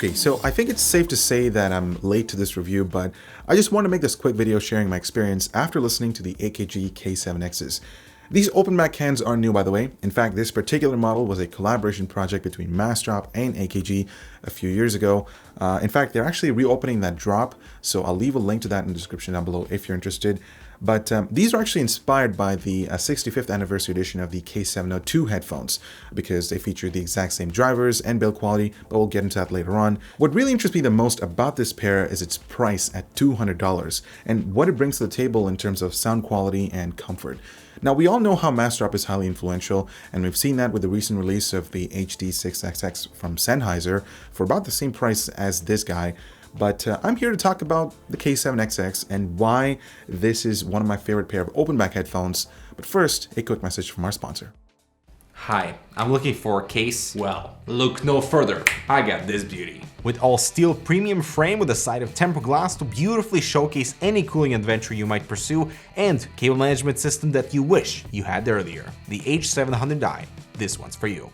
Okay, so I think it's safe to say that I'm late to this review, but I just want to make this quick video sharing my experience after listening to the AKG K7Xs. These open back cans aren't new, by the way. In fact, this particular model was a collaboration project between Massdrop and AKG a few years ago. In fact, they're actually reopening that drop, so I'll leave a link to that in the description down below if you're interested. But these are actually inspired by the 65th anniversary edition of the K702 headphones because they feature the exact same drivers and build quality, but we'll get into that later on. What really interests me the most about this pair is its price at $200 and what it brings to the table in terms of sound quality and comfort. Now, we all know how Massdrop is highly influential, and we've seen that with the recent release of the HD6XX from Sennheiser for about the same price as this guy. But I'm here to talk about the K7XX and why this is one of my favorite pair of open back headphones. But first, a quick message from our sponsor. Hi, I'm looking for a case. Well, look no further. I got this beauty. With all steel premium frame with a side of tempered glass to beautifully showcase any cooling adventure you might pursue, and cable management system that you wish you had earlier. The H700i. This one's for you.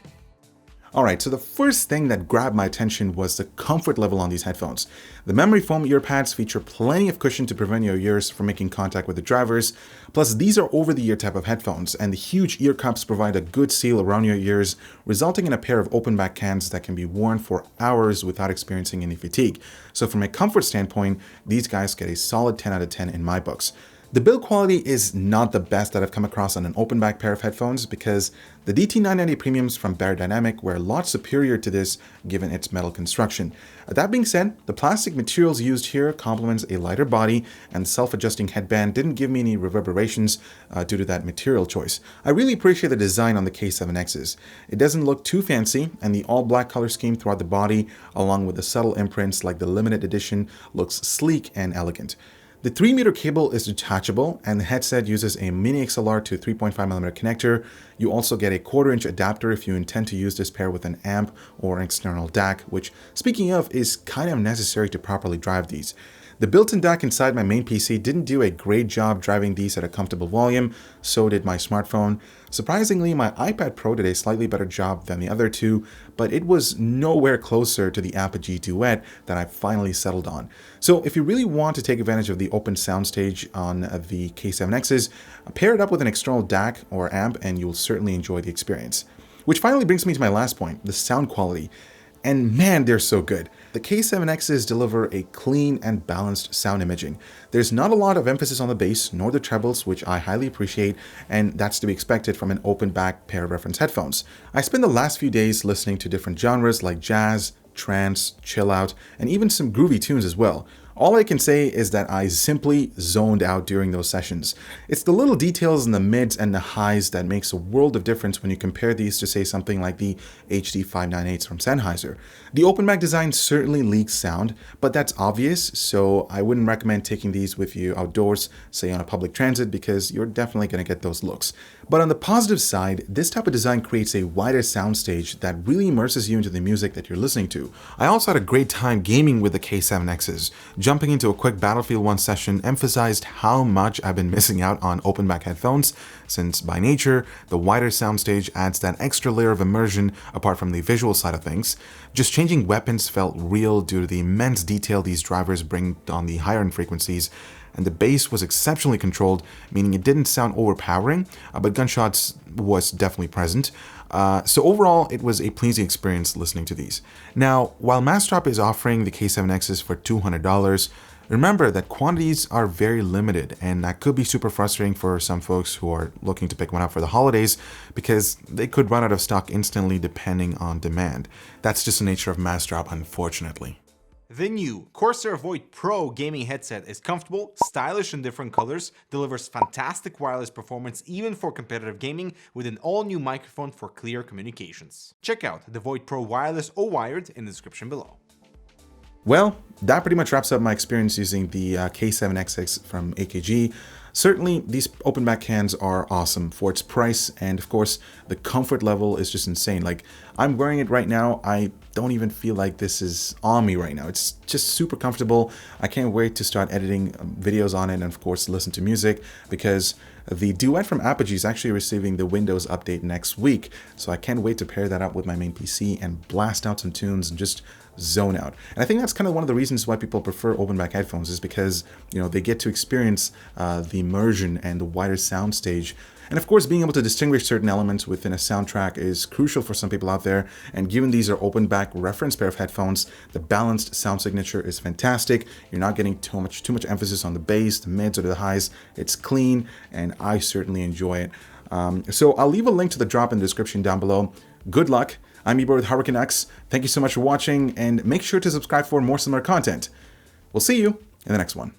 Alright, so the first thing that grabbed my attention was the comfort level on these headphones. The memory foam ear pads feature plenty of cushion to prevent your ears from making contact with the drivers. Plus, these are over-the-ear type of headphones, and the huge ear cups provide a good seal around your ears, resulting in a pair of open back cans that can be worn for hours without experiencing any fatigue. So from a comfort standpoint, these guys get a solid 10 out of 10 in my books. The build quality is not the best that I've come across on an open back pair of headphones because the DT990 Premiums from Beyerdynamic were a lot superior to this given its metal construction. That being said, the plastic materials used here complements a lighter body, and the self-adjusting headband didn't give me any reverberations due to that material choice. I really appreciate the design on the K7Xs. It doesn't look too fancy, and the all-black color scheme throughout the body, along with the subtle imprints like the limited edition, looks sleek and elegant. The 3-meter cable is detachable, and the headset uses a mini XLR to 3.5mm connector. You also get a 1/4-inch adapter if you intend to use this pair with an amp or an external DAC, which, speaking of, is kind of necessary to properly drive these. The built-in DAC inside my main PC didn't do a great job driving these at a comfortable volume, so did my smartphone. Surprisingly, my iPad Pro did a slightly better job than the other two, but it was nowhere closer to the AKG Duet that I finally settled on. So if you really want to take advantage of the open soundstage on the K7Xs, pair it up with an external DAC or amp and you'll certainly enjoy the experience. Which finally brings me to my last point, the sound quality. And man, they're so good. The K7Xs deliver a clean and balanced sound imaging. There's not a lot of emphasis on the bass nor the trebles, which I highly appreciate, and that's to be expected from an open back pair of reference headphones. I spent the last few days listening to different genres like jazz, trance, chill out, and even some groovy tunes as well. All I can say is that I simply zoned out during those sessions. It's the little details in the mids and the highs that makes a world of difference when you compare these to, say, something like the HD598s from Sennheiser. The open back design certainly leaks sound, but that's obvious, so I wouldn't recommend taking these with you outdoors, say on a public transit, because you're definitely going to get those looks. But on the positive side, this type of design creates a wider soundstage that really immerses you into the music that you're listening to. I also had a great time gaming with the K7Xs. Jumping into a quick Battlefield 1 session emphasized how much I've been missing out on open back headphones, since by nature, the wider soundstage adds that extra layer of immersion apart from the visual side of things. Just changing weapons felt real due to the immense detail these drivers bring on the higher end frequencies, and the bass was exceptionally controlled, meaning it didn't sound overpowering, but gunshots was definitely present. So overall, it was a pleasing experience listening to these. Now, while Massdrop is offering the K7Xs for $200, remember that quantities are very limited, and that could be super frustrating for some folks who are looking to pick one up for the holidays because they could run out of stock instantly depending on demand. That's just the nature of Massdrop, unfortunately. The new Corsair Void Pro gaming headset is comfortable, stylish in different colors, delivers fantastic wireless performance even for competitive gaming with an all-new microphone for clear communications. Check out the Void Pro wireless or wired in the description below. Well, that pretty much wraps up my experience using the K7XX from AKG. Certainly, these open back cans are awesome for its price, and of course, the comfort level is just insane. Like, I'm wearing it right now. I don't even feel like this is on me right now. It's just super comfortable. I can't wait to start editing videos on it and of course listen to music, because the Duet from Apogee is actually receiving the Windows update next week. So I can't wait to pair that up with my main PC and blast out some tunes and just zone out. And I think that's kind of one of the reasons why people prefer open back headphones, is because, you know, they get to experience the immersion and the wider sound stage. And of course, being able to distinguish certain elements within a soundtrack is crucial for some people out there. And given these are open back reference pair of headphones, the balanced sound signature is fantastic. You're not getting too much emphasis on the bass, the mids, or the highs. It's clean, and I certainly enjoy it. So I'll leave a link to the drop in the description down below. Good luck. I'm Ebert with HardwareCanucks. Thank you so much for watching, and make sure to subscribe for more similar content. We'll see you in the next one.